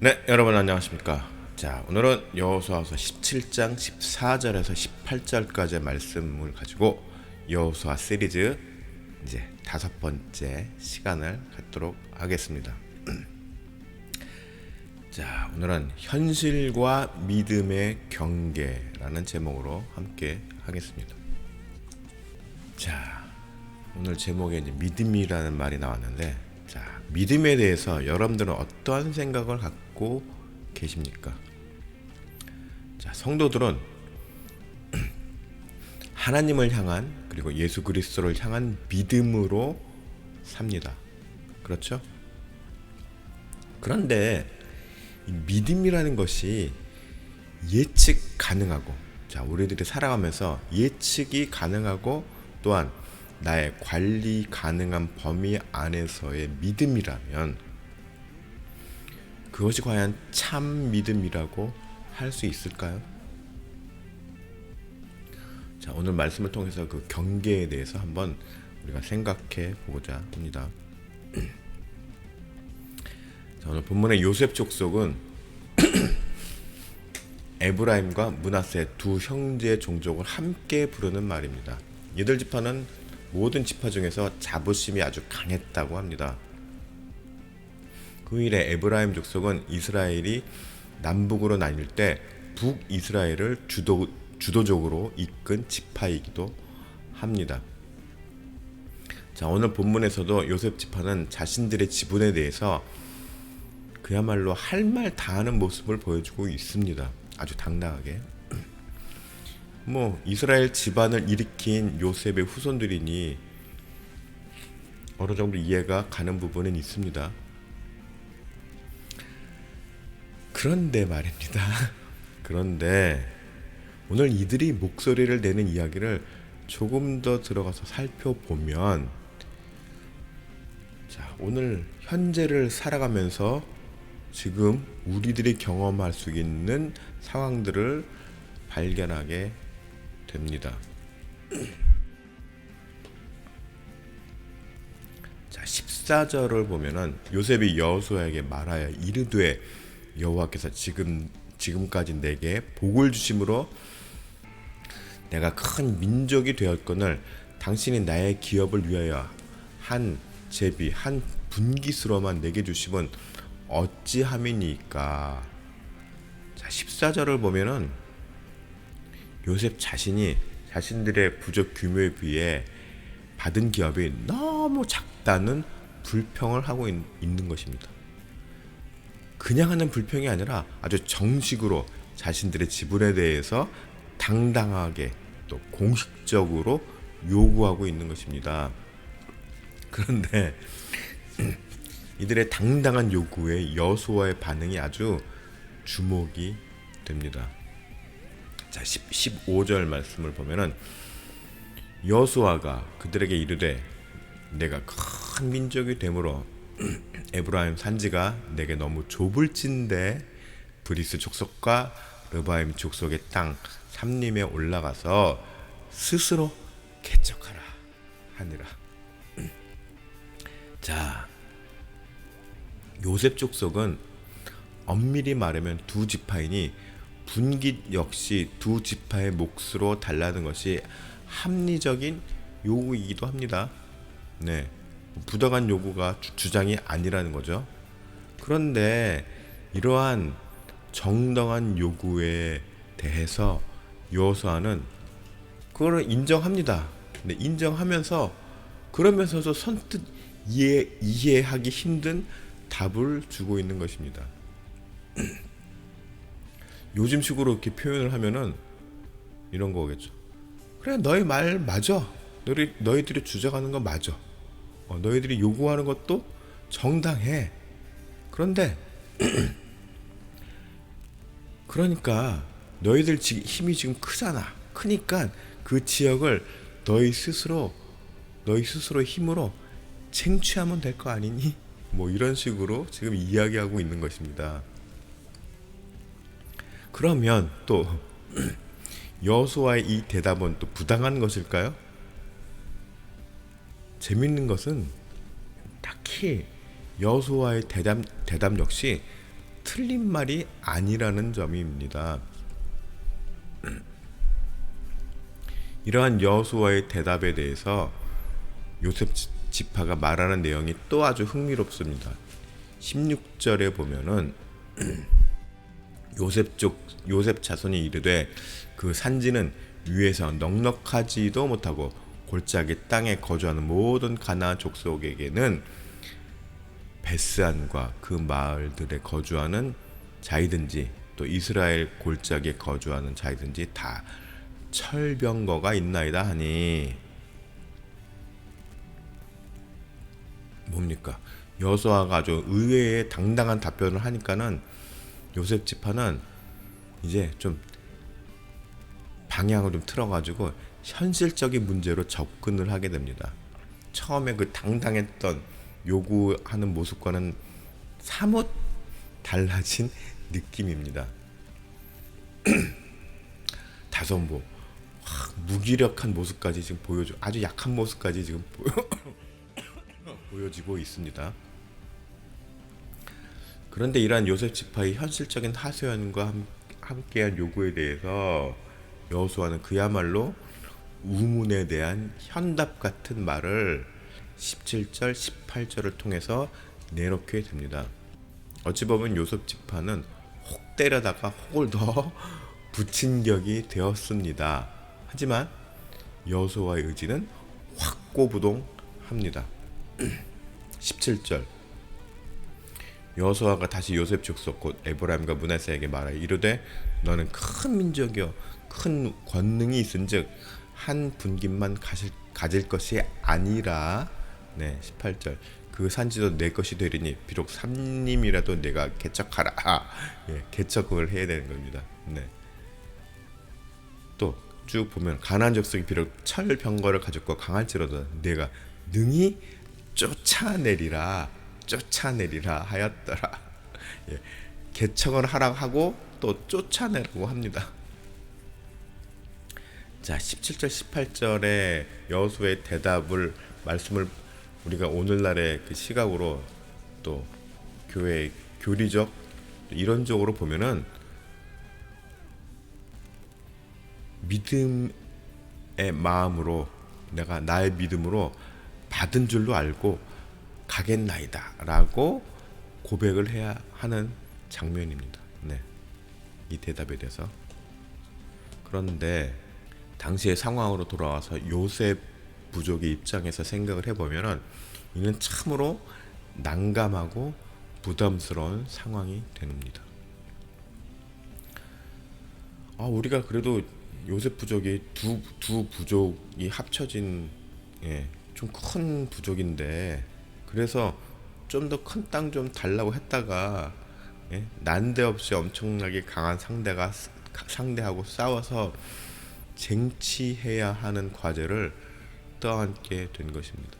네, 여러분 안녕하십니까? 자, 오늘은 여호수아서 17장 14절에서 18절까지의 말씀을 가지고 여호수아 시리즈 이제 5번째 시간을 갖도록 하겠습니다. 자, 오늘은 현실과 믿음의 경계라는 제목으로 함께 하겠습니다. 자, 오늘 제목에 이제 믿음이라는 말이 나왔는데, 자, 믿음에 대해서 여러분들은 어떠한 생각을 갖고 계십니까? 자, 성도들은 하나님을 향한 그리고 예수 그리스도를 향한 믿음으로 삽니다. 그렇죠? 그런데 이 믿음이라는 것이 예측 가능하고, 자, 우리들이 살아가면서 예측이 가능하고 또한 나의 관리 가능한 범위 안에서의 믿음이라면 그것이 과연 참 믿음이라고 할 수 있을까요? 자, 오늘 말씀을 통해서 그 경계에 대해서 한번 우리가 생각해 보고자 합니다. 자, 오늘 본문의 요셉 족속은 에브라임과 므낫세 두 형제 종족을 함께 부르는 말입니다. 이들 지파는 모든 지파 중에서 자부심이 아주 강했다고 합니다. 그 일에 에브라임 족속은 이스라엘이 남북으로 나뉠 때 북이스라엘을 주도적으로 이끈 지파이기도 합니다. 자, 오늘 본문에서도 요셉 지파는 자신들의 지분에 대해서 그야말로 할 말 다 하는 모습을 보여주고 있습니다. 아주 당당하게. 이스라엘 집안을 일으킨 요셉의 후손들이니 어느 정도 이해가 가는 부분은 있습니다. 그런데 말입니다. 그런데 오늘 이들이 목소리를 내는 이야기를 조금 더 들어가서 살펴보면, 자, 오늘 현재를 살아가면서 지금 우리들이 경험할 수 있는 상황들을 발견하게 됩니다. 자, 14절을 보면은 요셉이 여호수아에게 말하여 이르되 여호와께서 지금까지 내게 복을 주심으로 내가 큰 민족이 되었거늘 당신이 나의 기업을 위하여 한 제비 한 분깃으로만 내게 주심은 어찌함이니까. 자, 14절을 보면은 요셉 자신이 자신들의 부족 규모에 비해 받은 기업이 너무 작다는 불평을 하고 있는 것입니다. 그냥 하는 불평이 아니라 아주 정식으로 자신들의 지분에 대해서 당당하게 또 공식적으로 요구하고 있는 것입니다. 그런데 이들의 당당한 요구에 여호수아의 반응이 아주 주목이 됩니다. 자, 15절 말씀을 보면은 여호수아가 그들에게 이르되 내가 큰 민족이 되므로 에브라임 산지가 내게 너무 좁을진데 브리스 족속과 르바임 족속의 땅 삼림에 올라가서 스스로 개척하라 하니라. 자, 요셉 족속은 엄밀히 말하면 두 지파이니 분깃 역시 두 지파의 몫으로 달라는 것이 합리적인 요구이기도 합니다. 네, 부당한 요구가 주장이 아니라는 거죠. 그런데 이러한 정당한 요구에 대해서 여호수아는 그걸 인정합니다. 근데 인정하면서 그러면서도 선뜻 이해하기 힘든 답을 주고 있는 것입니다. 요즘식으로 이렇게 표현을 하면은 이런 거겠죠. 그래, 너희 말 맞아. 너희들이 주장하는 거 맞아. 너희들이 요구하는 것도 정당해. 그런데 그러니까 너희들 힘이 지금 크잖아. 크니까 그 지역을 너희 스스로의 힘으로 쟁취하면 될 거 아니니? 이런 식으로 지금 이야기하고 있는 것입니다. 그러면 또 여호수아의 이 대답은 또 부당한 것일까요? 재밌는 것은 딱히 여호수아의 대답 역시 틀린 말이 아니라는 점입니다. 이러한 여호수아의 대답에 대해서 요셉 지파가 말하는 내용이 또 아주 흥미롭습니다. 16절에 보면은 요셉 자손이 이르되 그 산지는 위에서 넉넉하지도 못하고 골짜기 땅에 거주하는 모든 가나안 족속에게는 베스안과 그 마을들에 거주하는 자이든지 또 이스라엘 골짜기에 거주하는 자이든지 다 철병거가 있나이다 하니 뭡니까? 여호수아가 아주 의외의 당당한 답변을 하니까는 요셉 지파는 이제 좀 방향을 좀 틀어가지고 현실적인 문제로 접근을 하게 됩니다. 처음에 그 당당했던 요구하는 모습과는 사뭇 달라진 느낌입니다. 다소 무기력한 모습까지 지금 아주 약한 모습까지 지금 보여지고 있습니다. 그런데 이러한 요셉 지파의 현실적인 하소연과 함께한 요구에 대해서 여호수아는 그야말로 우문에 대한 현답 같은 말을 17절, 18절을 통해서 내놓게 됩니다. 어찌 보면 요셉 지파는 혹 때려다가 혹을 더 붙인 격이 되었습니다. 하지만 여호수아의 의지는 확고부동합니다. 17절 여호수아가 다시 요셉 족속 곧 에브라임과 므낫세에게 말하여 이르되 너는 큰 민족이요 큰 권능이 있은즉 한 분깃만 가질 것이 아니라 18절 그 산지도 내 것이 되리니 비록 삼림이라도 내가 개척하라. 개척을 해야 되는 겁니다. 또 쭉 보면 가나안 족속이 비록 철병거를 가졌고 강할지라도 내가 능히 쫓아내리라 하였더라. 개척을 하라고 하고 또 쫓아내라고 합니다. 자, 17절 18절의 여호수아의 말씀을 우리가 오늘날의 그 시각으로 또 교회 교리적 이론적으로 보면은 믿음의 마음으로 내가 나의 믿음으로 받은 줄로 알고 가겠나이다 라고 고백을 해야 하는 장면입니다. 이 대답에 대해서. 그런데 당시의 상황으로 돌아와서 요셉 부족의 입장에서 생각을 해보면 이는 참으로 난감하고 부담스러운 상황이 됩니다. 우리가 그래도 요셉 부족이 두 부족이 합쳐진 좀 큰 부족인데 그래서 좀 더 큰 땅 좀 달라고 했다가 난데없이 엄청나게 강한 상대하고 싸워서 쟁취해야 하는 과제를 떠안게 된 것입니다.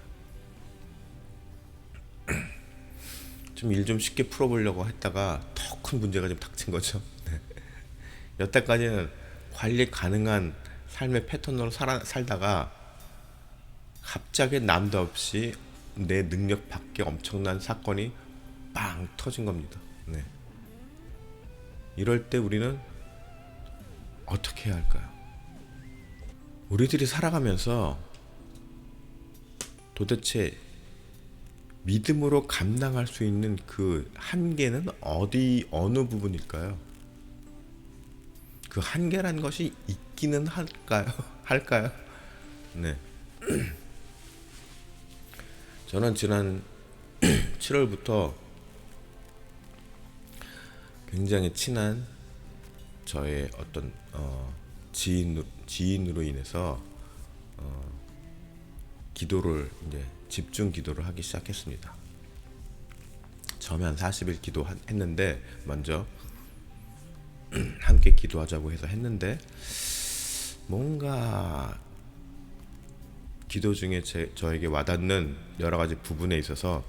좀 일 좀 쉽게 풀어보려고 했다가 더 큰 문제가 좀 닥친 거죠. 여태까지는 관리 가능한 삶의 패턴으로 살다가 갑자기 난데없이 내 능력 밖에 엄청난 사건이 빵 터진 겁니다. 이럴 때 우리는 어떻게 해야 할까요? 우리들이 살아가면서 도대체 믿음으로 감당할 수 있는 그 한계는 어느 부분일까요? 그 한계란 것이 있기는 할까요? 저는 지난 7월부터 굉장히 친한 저의 어떤 지인으로 인해서 기도를 이제 집중 기도를 하기 시작했습니다. 처음에 한 40일 기도했는데 먼저 함께 기도하자고 해서 했는데 뭔가 기도 중에 저에게 와닿는 여러 가지 부분에 있어서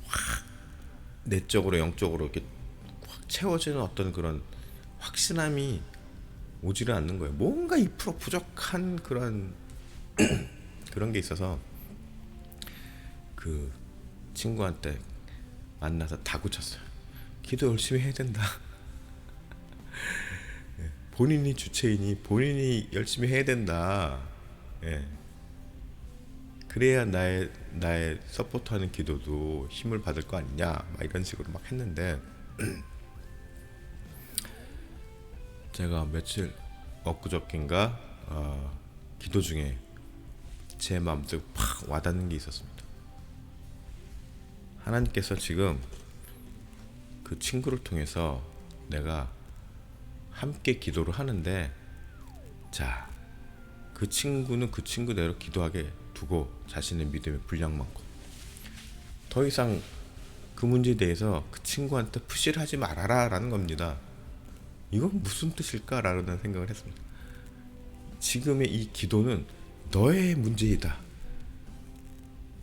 확 내적으로 영적으로 이렇게 확 채워지는 어떤 그런 확신함이 오지를 않는 거예요. 뭔가 2% 부족한 그런 게 있어서 그 친구한테 만나서 다 고쳤어요. 기도 열심히 해야 된다. 본인이 주체이니 본인이 열심히 해야 된다. 예. 그래야 나의 서포트하는 기도도 힘을 받을 거 아니냐, 막 이런 식으로 막 했는데 제가 며칠 엊그저께인가 기도 중에 제 마음속에 팍 와닿는 게 있었습니다. 하나님께서 지금 그 친구를 통해서 내가 함께 기도를 하는데, 자, 그 친구는 그 친구대로 기도하게 두고 자신의 믿음의 분량만큼 더 이상 그 문제에 대해서 그 친구한테 푸시를 하지 말아라 라는 겁니다. 이건 무슨 뜻일까라는 생각을 했습니다. 지금의 이 기도는 너의 문제이다,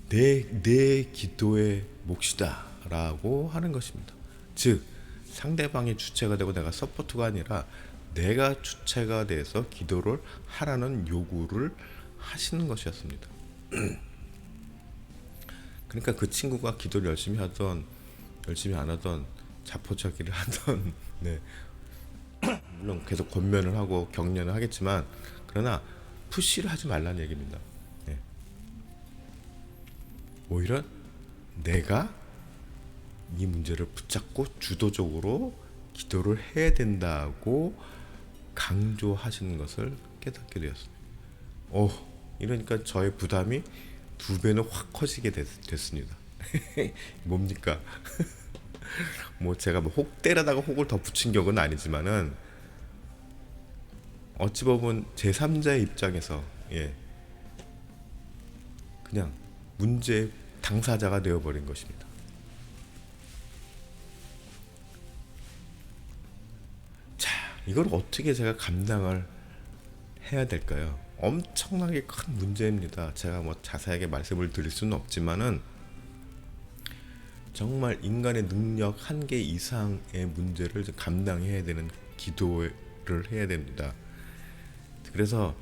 내 기도의 몫이다 라고 하는 것입니다. 즉 상대방이 주체가 되고 내가 서포트가 아니라 내가 주체가 돼서 기도를 하라는 요구를 하시는 것이었습니다. 그러니까 그 친구가 기도를 열심히 하던 열심히 안 하던 자포자기를 하던 네. 물론 계속 권면을 하고 격려를 하겠지만 그러나 푸시를 하지 말라는 얘기입니다. 네. 오히려 내가 이 문제를 붙잡고 주도적으로 기도를 해야 된다고 강조하시는 것을 깨닫게 되었습니다. 이러니까 저의 부담이 2배는 확 커지게 됐습니다. 뭡니까? 뭐 제가 뭐 혹 때려다가 혹을 더 붙인 격은 아니지만은 어찌 보면 제3자의 입장에서 그냥 문제의 당사자가 되어버린 것입니다. 자, 이걸 어떻게 제가 감당을 해야 될까요? 엄청나게 큰 문제입니다. 제가 뭐 자세하게 말씀을 드릴 수는 없지만은 정말 인간의 능력 한계 이상의 문제를 감당해야 되는 기도를 해야 됩니다. 그래서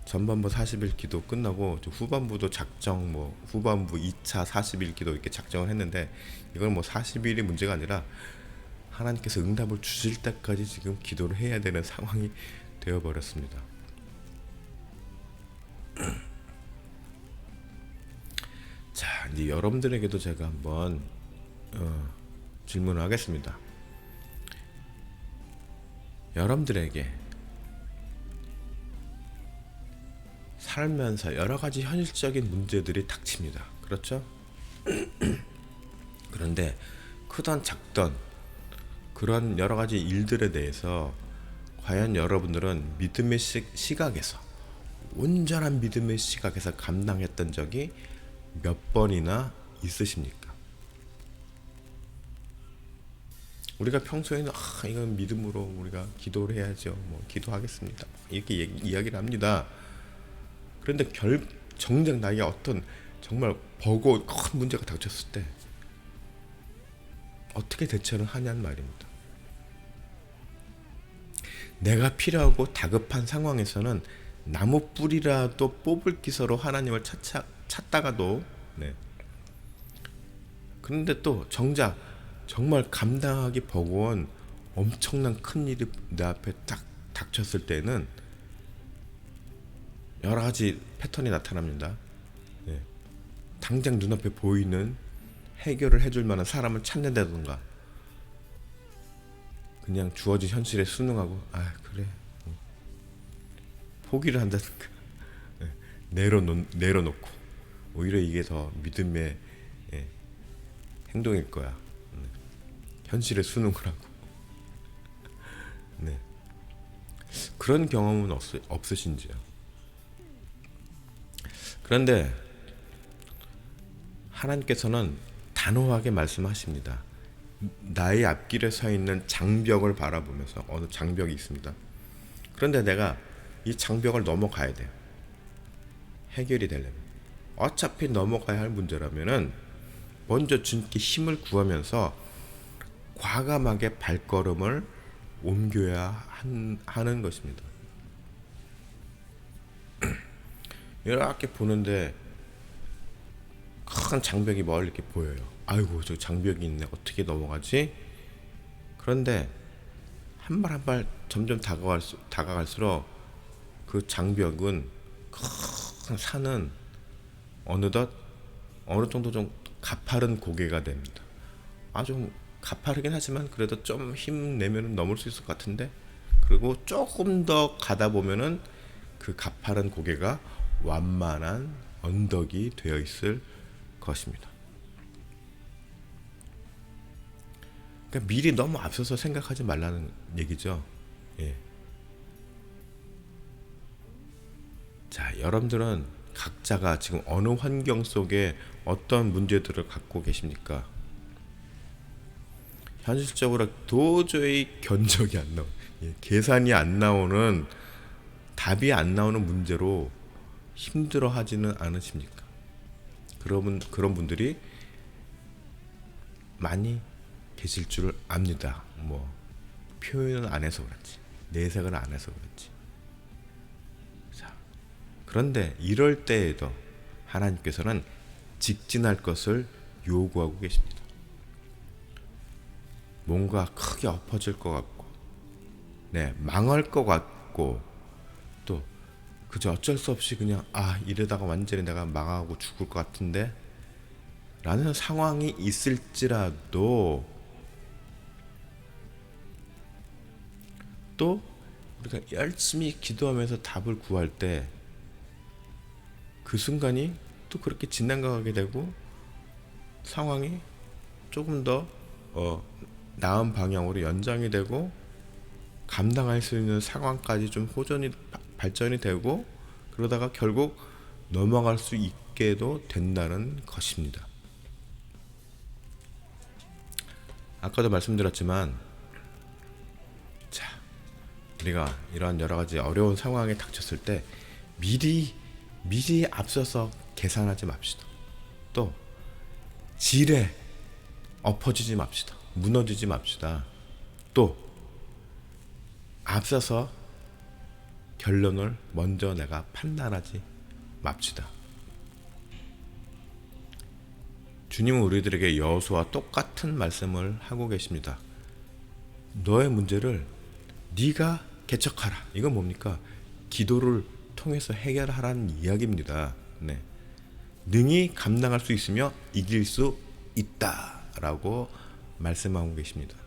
전반부 40일 기도 끝나고 후반부도 작정, 뭐 후반부 2차 40일 기도 이렇게 작정을 했는데, 이건 뭐 40일이 문제가 아니라 하나님께서 응답을 주실 때까지 지금 기도를 해야 되는 상황이 되어버렸습니다. 자, 이제 여러분들에게도 제가 한번 질문을 하겠습니다. 여러분들에게 살면서 여러 가지 현실적인 문제들이 닥칩니다. 그렇죠? 그런데 크던 작던 그런 여러 가지 일들에 대해서 과연 여러분들은 믿음의 시각에서, 온전한 믿음의 시각에서 감당했던 적이 몇 번이나 있으십니까? 우리가 평소에는 이건 믿음으로 우리가 기도를 해야죠, 뭐 기도하겠습니다, 이렇게 이야기를 합니다. 그런데 정작 나에게 어떤 정말 버거운 큰 문제가 닥쳤을 때 어떻게 대처를 하냐는 말입니다. 내가 필요하고 다급한 상황에서는 나무 뿌리라도 뽑을 기세로 하나님을 찾다가도 그런데 또 정작 정말 감당하기 버거운 엄청난 큰 일이 내 앞에 딱 닥쳤을 때는 여러 가지 패턴이 나타납니다. 당장 눈앞에 보이는 해결을 해줄 만한 사람을 찾는다던가, 그냥 주어진 현실에 순응하고 그래 포기를 한다든가 내려놓고, 오히려 이게 더 믿음의 행동일 거야. 현실에 순응을 하고. 그런 경험은 없으신지요? 그런데 하나님께서는 단호하게 말씀하십니다. 나의 앞길에 서 있는 장벽을 바라보면서, 어느 장벽이 있습니다. 그런데 내가 이 장벽을 넘어가야 돼요. 해결이 되려면. 어차피 넘어가야 할 문제라면은 먼저 주님께 힘을 구하면서 과감하게 발걸음을 옮겨야 하는 것입니다. 이렇게 보는데 큰 장벽이 멀리 이렇게 보여요. 아이고 저 장벽이 있네. 어떻게 넘어가지? 그런데 한 발 한 발 점점 다가갈수록 그 장벽은 큰 산은 어느덧 어느 정도 좀 가파른 고개가 됩니다. 아주 가파르긴 하지만 그래도 좀 힘내면 넘을 수 있을 것 같은데, 그리고 조금 더 가다 보면은 그 가파른 고개가 완만한 언덕이 되어 있을 것입니다. 그러니까 미리 너무 앞서서 생각하지 말라는 얘기죠. 예. 자, 여러분들은 각자가 지금 어느 환경 속에 어떤 문제들을 갖고 계십니까? 현실적으로 도저히 견적이 안 나오, 계산이 안 나오는, 답이 안 나오는 문제로 힘들어하지는 않으십니까? 그런 분들이 많이 계실 줄 압니다. 뭐 표현을 안 해서 그렇지, 내색을 안 해서 그렇지. 자, 그런데 이럴 때에도 하나님께서는 직진할 것을 요구하고 계십니다. 뭔가 크게 엎어질 것 같고, 망할 것 같고, 또 그저 어쩔 수 없이 그냥 이러다가 완전히 내가 망하고 죽을 것 같은데 라는 상황이 있을지라도, 또 우리가 열심히 기도하면서 답을 구할 때 그 순간이 또 그렇게 지나가게 되고 상황이 조금 더 나은 방향으로 연장이 되고 감당할 수 있는 상황까지 좀 발전이 되고, 그러다가 결국 넘어갈 수 있게도 된다는 것입니다. 아까도 말씀드렸지만, 자, 우리가 이런 여러 가지 어려운 상황에 닥쳤을 때 미리 앞서서 계산하지 맙시다. 또 지레 엎어지지 맙시다. 무너지지 맙시다. 또 앞서서 결론을 먼저 내가 판단하지 맙시다. 주님은 우리들에게 여호수아와 똑같은 말씀을 하고 계십니다. 너의 문제를 네가 개척하라. 이건 뭡니까? 기도를 통해서 해결하라는 이야기입니다. 능히 감당할 수 있으며 이길 수 있다라고 말씀하고 계십니다.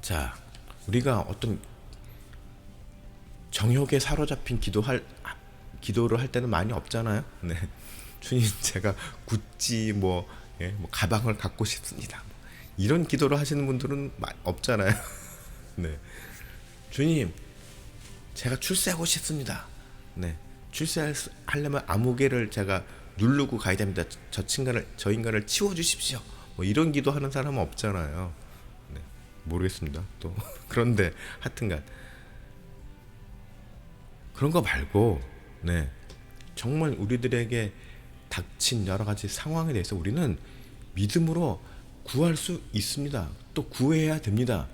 자, 우리가 어떤 정욕에 사로잡힌 기도를 할 때는 많이 없잖아요. 주님, 제가 구찌 뭐 가방을 갖고 싶습니다. 이런 기도를 하시는 분들은 없잖아요. 주님, 제가 출세하고 싶습니다. 출세하려면 아무개를 제가 누르고 가야 됩니다. 저 인간을 치워주십시오. 뭐 이런 기도하는 사람은 없잖아요. 모르겠습니다. 또 그런데 하여튼간 그런 거 말고, 정말 우리들에게 닥친 여러 가지 상황에 대해서 우리는 믿음으로 구할 수 있습니다. 또 구해야 됩니다.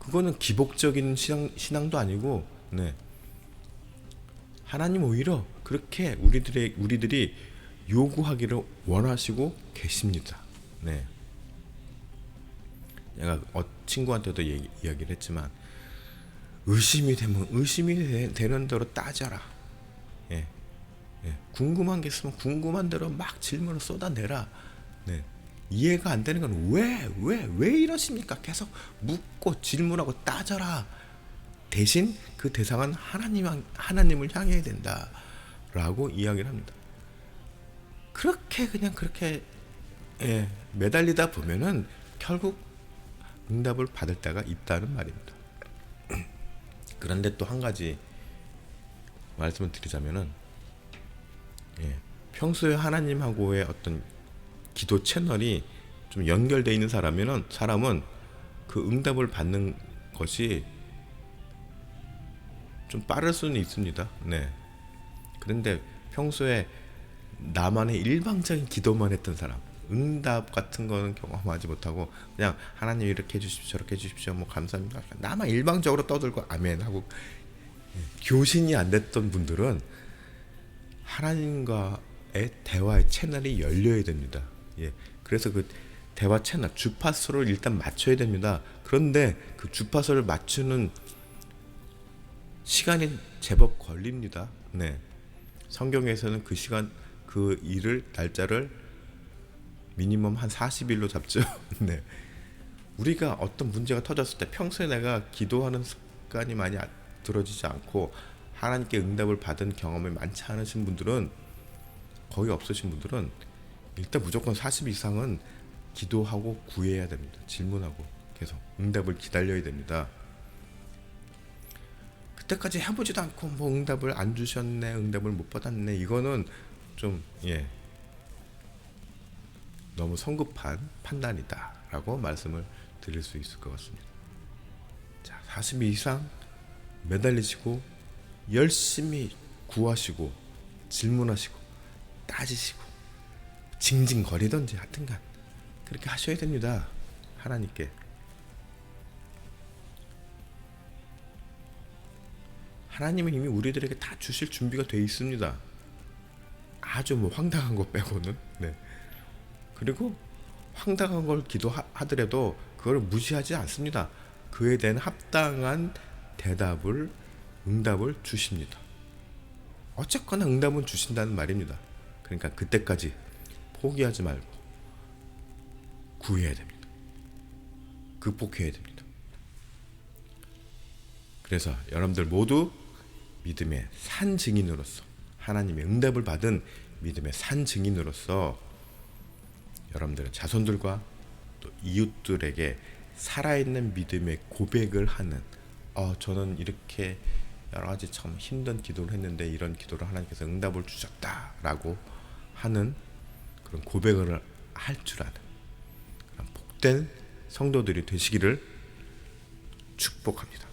그거는 기복적인 신앙도 아니고, 하나님 오히려 그렇게 우리들이 요구하기를 원하시고 계십니다. 내가 친구한테도 이야기를 했지만, 의심이 되면 의심이 되는 대로 따져라. 궁금한 게 있으면 궁금한 대로 막 질문을 쏟아내라. 이해가 안 되는 건 왜 이러십니까? 계속 묻고 질문하고 따져라. 대신 그 대상은 하나님을 향해야 된다라고 이야기를 합니다. 그렇게 매달리다 보면은 결국 응답을 받을 때가 있다는 말입니다. 그런데 또 한 가지 말씀을 드리자면은, 평소에 하나님하고의 어떤 기도 채널이 좀 연결되어 있는 사람은 그 응답을 받는 것이 좀 빠를 수는 있습니다. 그런데 평소에 나만의 일방적인 기도만 했던 사람, 응답 같은 거는 경험하지 못하고 그냥 하나님 이렇게 해주십시오, 저렇게 해주십시오, 뭐 감사합니다, 나만 일방적으로 떠들고 아멘 하고 교신이 안 됐던 분들은 하나님과의 대화의 채널이 열려야 됩니다. 예. 그래서 그 대화 채널 주파수를 일단 맞춰야 됩니다. 그런데 그 주파수를 맞추는 시간이 제법 걸립니다. 네. 성경에서는 그 시간 그 일을 날짜를 미니멈 한 40일로 잡죠. 네. 우리가 어떤 문제가 터졌을 때 평소에 내가 기도하는 습관이 많이 들어지지 않고 하나님께 응답을 받은 경험이 많지 않으신 분들은, 거의 없으신 분들은 일단 무조건 40일 이상은 기도하고 구해야 됩니다. 질문하고 계속 응답을 기다려야 됩니다. 그때까지 해보지도 않고 뭐 응답을 안 주셨네, 응답을 못 받았네, 이거는 좀 너무 성급한 판단이다라고 말씀을 드릴 수 있을 것 같습니다. 자, 40일 이상 매달리시고 열심히 구하시고 질문하시고 따지시고 징징거리던지 하여튼간 그렇게 하셔야 됩니다. 하나님께. 하나님은 이미 우리들에게 다 주실 준비가 되어 있습니다. 아주 뭐 황당한 거 빼고는. 네. 그리고 황당한 걸 기도하더라도 그걸 무시하지 않습니다. 그에 대한 합당한 대답을, 응답을 주십니다. 어쨌거나 응답은 주신다는 말입니다. 그러니까 그때까지 포기하지 말고 구해야 됩니다. 극복해야 됩니다. 그래서 여러분들 모두 믿음의 산 증인으로서, 하나님의 응답을 받은 믿음의 산 증인으로서 여러분들의 자손들과 또 이웃들에게 살아있는 믿음의 고백을 하는, 저는 이렇게 여러 가지 참 힘든 기도를 했는데 이런 기도를 하나님께서 응답을 주셨다라고 하는 그런 고백을 할 줄 아는 그런 복된 성도들이 되시기를 축복합니다.